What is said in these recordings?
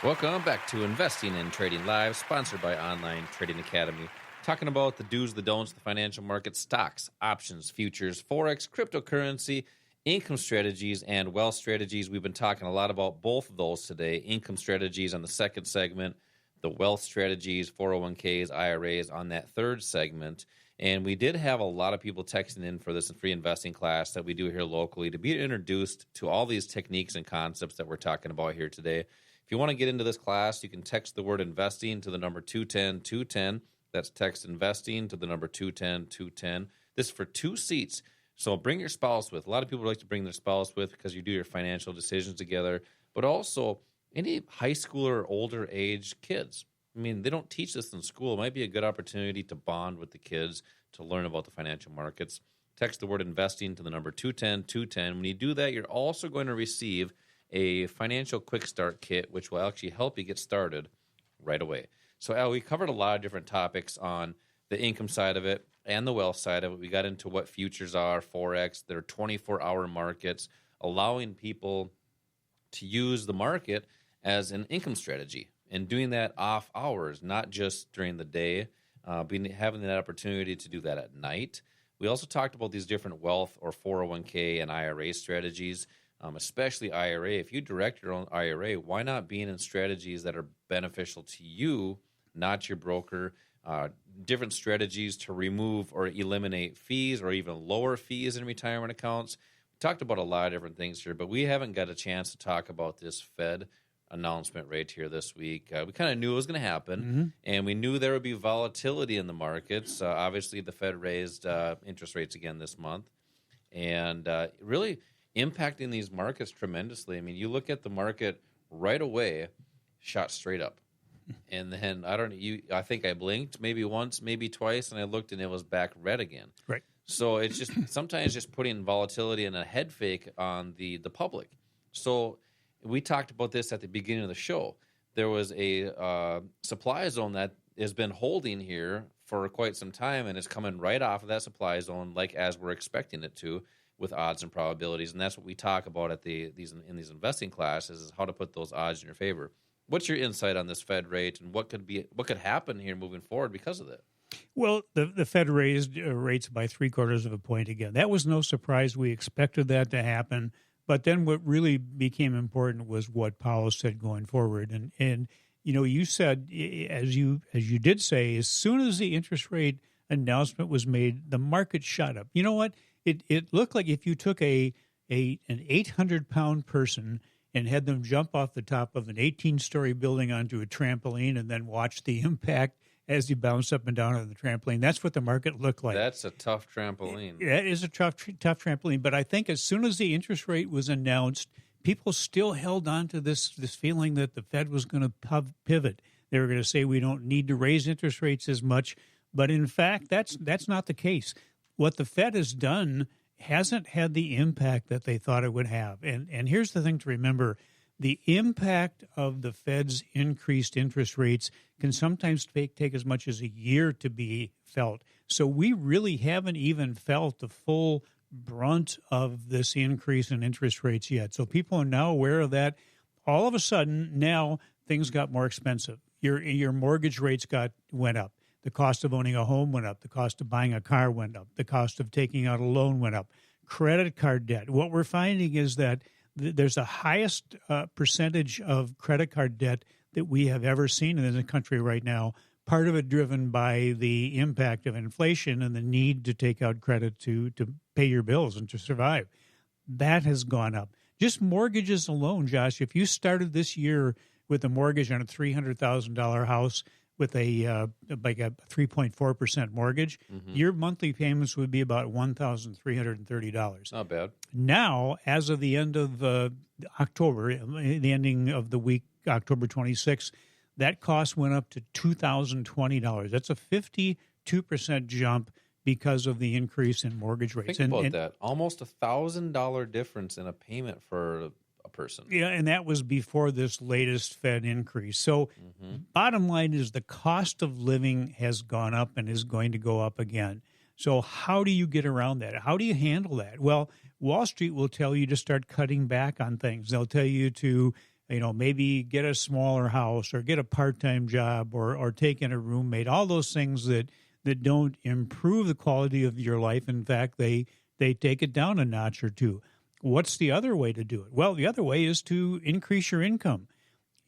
Welcome back to Investing and Trading Live, sponsored by Online Trading Academy. Talking about the do's, the don'ts, the financial market, stocks, options, futures, forex, cryptocurrency, income strategies, and wealth strategies. We've been talking a lot about both of those today. Income strategies on the second segment, the wealth strategies, 401ks, IRAs on that third segment. And we did have a lot of people texting in for this free investing class that we do here locally to be introduced to all these techniques and concepts that we're talking about here today. If you want to get into this class, you can text the word investing to the number 210-210. That's text investing to the number 210-210. This is for 2 seats. So bring your spouse with. A lot of people like to bring their spouse with because you do your financial decisions together. But also, any high schooler or older age kids. I mean, they don't teach this in school. It might be a good opportunity to bond with the kids to learn about the financial markets. Text the word investing to the number 210-210. When you do that, you're also going to receive a financial quick start kit, which will actually help you get started right away. So, Al, we covered a lot of different topics on the income side of it and the wealth side of it. We got into what futures are, forex, they're 24-hour markets, allowing people to use the market as an income strategy and doing that off hours, not just during the day, having that opportunity to do that at night. We also talked about these different wealth or 401k and IRA strategies. Especially IRA. If you direct your own IRA, why not being in strategies that are beneficial to you, not your broker? Different strategies to remove or eliminate fees or even lower fees in retirement accounts. We talked about a lot of different things here, but we haven't got a chance to talk about this Fed announcement right here this week. We kind of knew it was going to happen, and we knew there would be volatility in the markets. Obviously, the Fed raised interest rates again this month, and really impacting these markets tremendously. I mean, you look at the market right away, shot straight up. And then, I think I blinked maybe once, maybe twice, and I looked and it was back red again. Right. So it's just sometimes just putting volatility and a head fake on the public. So we talked about this at the beginning of the show. There was a supply zone that has been holding here for quite some time and is coming right off of that supply zone like as we're expecting it to, with odds and probabilities, and that's what we talk about at in these investing classes, is how to put those odds in your favor. What's your insight on this Fed rate, and what could happen here moving forward because of that? Well, the Fed raised rates by 0.75 of a point again. That was no surprise. We expected that to happen, but then what really became important was what Powell said going forward. And you know, you said, as you did say, as soon as the interest rate announcement was made, the market shot up. You know what? It looked like if you took an 800-pound person and had them jump off the top of an 18-story building onto a trampoline and then watch the impact as you bounce up and down on the trampoline. That's what the market looked like. That's a tough trampoline. That is a tough trampoline. But I think as soon as the interest rate was announced, people still held on to this feeling that the Fed was going to pivot. They were going to say we don't need to raise interest rates as much. But in fact, that's not the case. What the Fed has done hasn't had the impact that they thought it would have. And here's the thing to remember. The impact of the Fed's increased interest rates can sometimes take as much as a year to be felt. So we really haven't even felt the full brunt of this increase in interest rates yet. So people are now aware of that. All of a sudden, now things got more expensive. Your mortgage rates went up. The cost of owning a home went up. The cost of buying a car went up. The cost of taking out a loan went up. Credit card debt. What we're finding is that there's the highest percentage of credit card debt that we have ever seen in the country right now, part of it driven by the impact of inflation and the need to take out credit to pay your bills and to survive. That has gone up. Just mortgages alone, Josh, if you started this year with a mortgage on a $300,000 house, with a 3.4% mortgage, your monthly payments would be about $1,330. Not bad. Now, as of the end of October, the ending of the week, October 26th, that cost went up to $2,020. That's a 52% jump because of the increase in mortgage rates. Think about that. Almost $1,000 difference in a payment for a person. Yeah, and that was before this latest Fed increase. So bottom line is the cost of living has gone up and is going to go up again. So how do you get around that? How do you handle that? Well, Wall Street will tell you to start cutting back on things. They'll tell you to maybe get a smaller house or get a part-time job or take in a roommate, all those things that don't improve the quality of your life. In fact, they take it down a notch or two. What's the other way to do it? Well, the other way is to increase your income.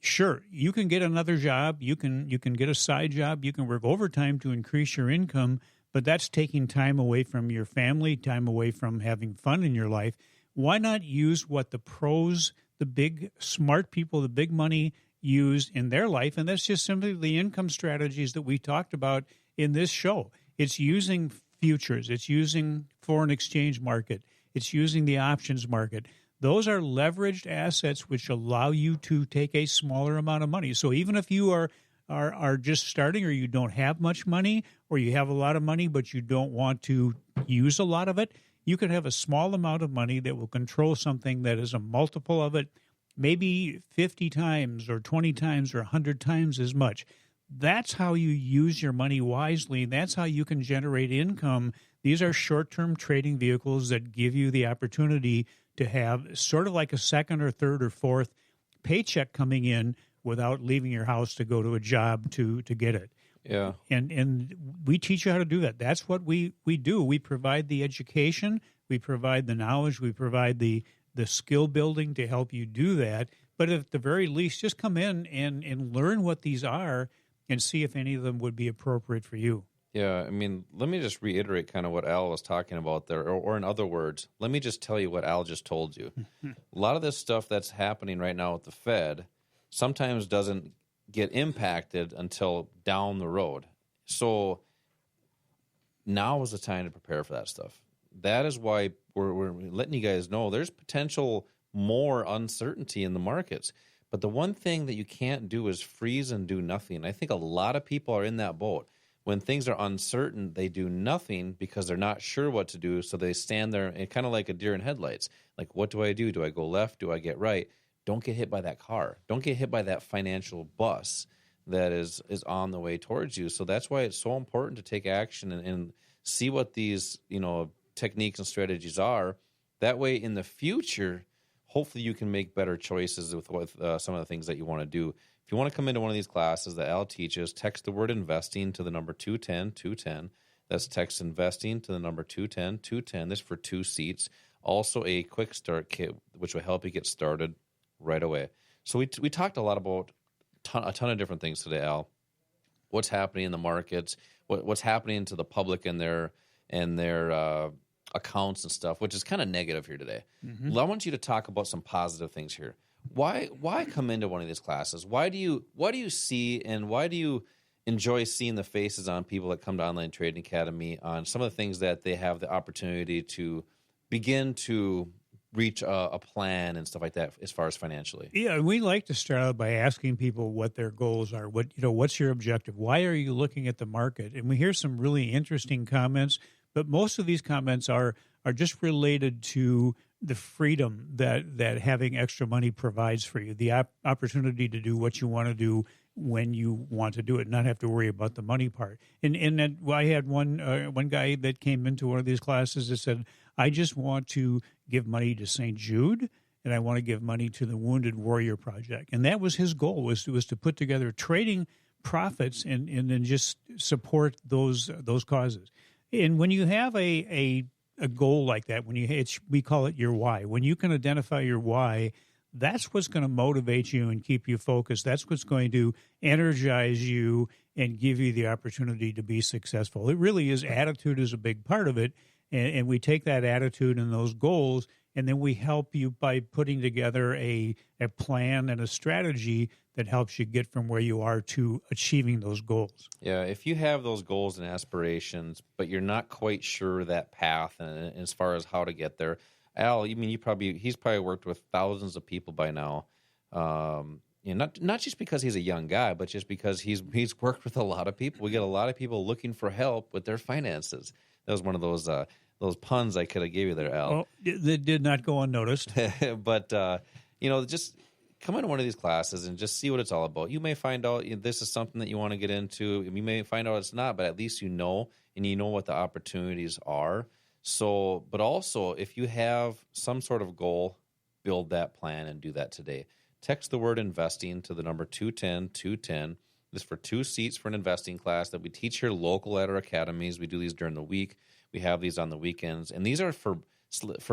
Sure, you can get another job, you can get a side job, you can work overtime to increase your income, but that's taking time away from your family, time away from having fun in your life. Why not use what the pros, the big smart people, the big money use in their life? And that's just simply the income strategies that we talked about in this show. It's using futures, it's using foreign exchange market, it's using the options market. Those are leveraged assets which allow you to take a smaller amount of money. So even if you are just starting, or you don't have much money, or you have a lot of money but you don't want to use a lot of it, you can have a small amount of money that will control something that is a multiple of it, maybe 50 times or 20 times or 100 times as much. That's how you use your money wisely. That's how you can generate income. These are short-term trading vehicles that give you the opportunity to have sort of like a second or third or fourth paycheck coming in without leaving your house to go to a job to get it. Yeah. And we teach you how to do that. That's what we do. We provide the education, we provide the knowledge, we provide the skill building to help you do that. But at the very least, just come in and learn what these are and see if any of them would be appropriate for you. Yeah, I mean, let me just reiterate kind of what Al was talking about there, or in other words, let me just tell you what Al just told you. A lot of this stuff that's happening right now with the Fed sometimes doesn't get impacted until down the road. So now is the time to prepare for that stuff. That is why we're letting you guys know there's potential more uncertainty in the markets. But the one thing that you can't do is freeze and do nothing. I think a lot of people are in that boat. When things are uncertain, they do nothing because they're not sure what to do. So they stand there and kind of like a deer in headlights. Like, what do I do? Do I go left? Do I get right? Don't get hit by that car. Don't get hit by that financial bus that is on the way towards you. So that's why it's so important to take action and see what these techniques and strategies are. That way, in the future, hopefully you can make better choices with some of the things that you want to do. If you want to come into one of these classes that Al teaches, text the word investing to the number 210-210. That's text investing to the number 210-210. This is for 2 seats. Also a quick start kit, which will help you get started right away. So we talked a lot about a ton of different things today, Al. What's happening in the markets, what's happening to the public and their accounts and stuff, which is kind of negative here today. Mm-hmm. I want you to talk about some positive things here. Why come into one of these classes? What do you see, and why do you enjoy seeing the faces on people that come to Online Trading Academy on some of the things that they have the opportunity to begin to reach a plan and stuff like that as far as financially? Yeah, and we like to start out by asking people what their goals are. What's your objective? Why are you looking at the market? And we hear some really interesting comments, but most of these comments are just related to the freedom that having extra money provides for you, the opportunity to do what you want to do when you want to do it, not have to worry about the money part. And I had one guy that came into one of these classes that said, I just want to give money to St. Jude, and I want to give money to the Wounded Warrior Project. And that was his goal, was to put together trading profits and then just support those causes. And when you have a goal like that, we call it your why. When you can identify your why, that's what's going to motivate you and keep you focused. That's what's going to energize you and give you the opportunity to be successful. It really is. Attitude is a big part of it. And we take that attitude and those goals, and then we help you by putting together a plan and a strategy that helps you get from where you are to achieving those goals. Yeah, if you have those goals and aspirations, but you're not quite sure that path and as far as how to get there, Al, he's probably worked with thousands of people by now. Not just because he's a young guy, but just because he's worked with a lot of people. We get a lot of people looking for help with their finances. That was one of those puns I could have gave you there, Al. Oh, that did not go unnoticed. But just come into one of these classes and just see what it's all about. You may find out this is something that you want to get into. You may find out it's not, but at least you know what the opportunities are. So, but also, if you have some sort of goal, build that plan and do that today. text the word investing to the number 210-210. This is for 2 seats for an investing class that we teach here local at our academies. We do these during the week. We have these on the weekends. And these are for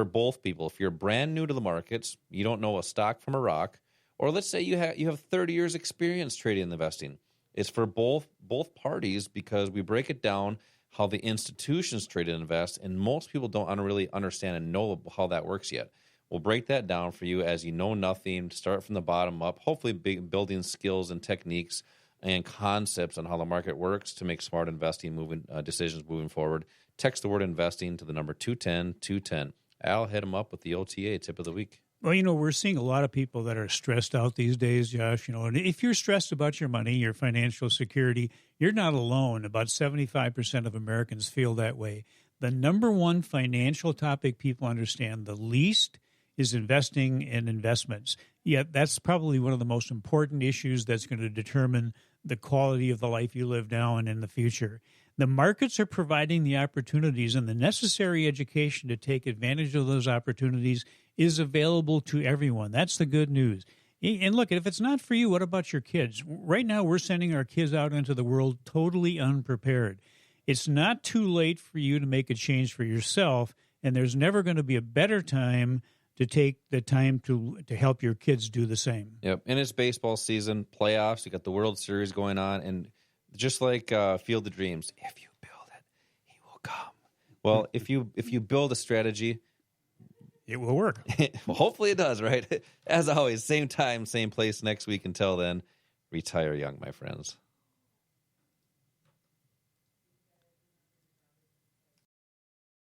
both people. If you're brand new to the markets, you don't know a stock from a rock, or let's say you have 30 years experience trading and investing. It's for both parties because we break it down how the institutions trade and invest, and most people don't really understand and know how that works yet. We'll break that down for you as you know nothing, start from the bottom up, hopefully building skills and techniques and concepts on how the market works to make smart investing decisions moving forward. Text the word investing to the number 210-210. Al, hit him up with the OTA tip of the week. Well, we're seeing a lot of people that are stressed out these days, Josh. And if you're stressed about your money, your financial security, you're not alone. About 75% of Americans feel that way. The number one financial topic people understand the least is investing in investments. Yet that's probably one of the most important issues that's going to determine the quality of the life you live now and in the future. The markets are providing the opportunities, and the necessary education to take advantage of those opportunities is available to everyone. That's the good news. And look, if it's not for you, what about your kids? Right now, we're sending our kids out into the world totally unprepared. It's not too late for you to make a change for yourself, and there's never going to be a better time to take the time to help your kids do the same. Yep, and it's baseball season, playoffs. You got the World Series going on, and just like Field of Dreams, if you build it, he will come. Well, if you build a strategy, it will work. Well, hopefully it does, right? As always, same time, same place next week. Until then, retire young, my friends.